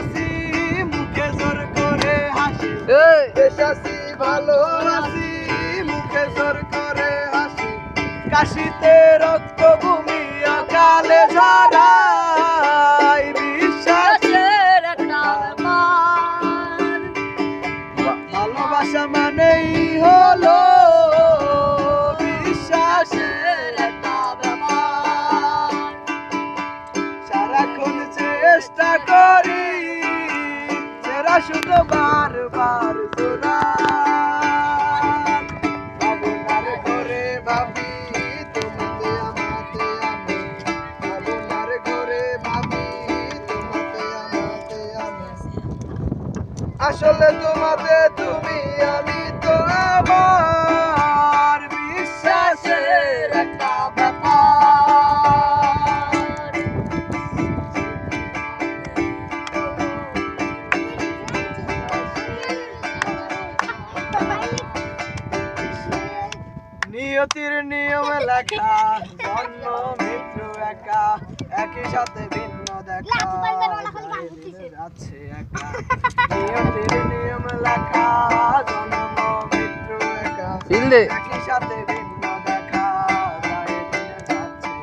আছি মুখে জোর করে হাসি, বেশ আছি ভালো আছি মুখে জোর করে হাসি। কাশিতে রক্ত ভূমি অকালে ঝরাই, বিশ্বাসের একটা ব্যাপার। ভালোবাসা মানেই হলো বিশ্বাসের একটা ব্যাপার। সারাক্ষণ চেষ্টা করি সেরা শুধু বারবার জোড়া। ভাবনার ঘরে ভাবি তোমাতে আমাতে আমি, ভাবনার ঘরে ভাবি তোমাতে আমাতে আমি। আসলে তোমাতে তুমি আমি তো আমার বিশ্বাসের একটা ব্যাপার। নিয়তির নিয়মে লেখা জন্ম মৃত্যু একা, একই সাথে ভিন্ন দেখা যাচ্ছে একা। নিয়তির নিয়মে লেখা জন্ম মৃত্যু একা, একই সাথে ভিন্ন দেখা যাচ্ছে।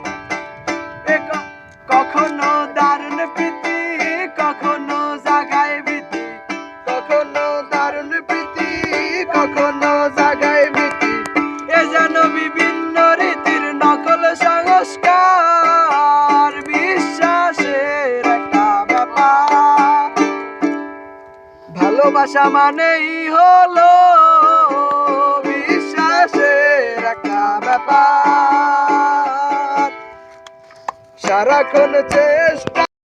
কখনো দারুণ প্রীতি কখনো জাগায় ভীতি, কখনো দারুণ প্রীতি কখনো জাগায় ভীতি। এ যেন বিভিন্ন রীতির নকল সংস্কার, বিশ্বাসের একটা ব্যাপার। ভালোবাসা মানেই হলো বিশ্বাসের একটা ব্যাপার। সারাক্ষণ চেষ্টা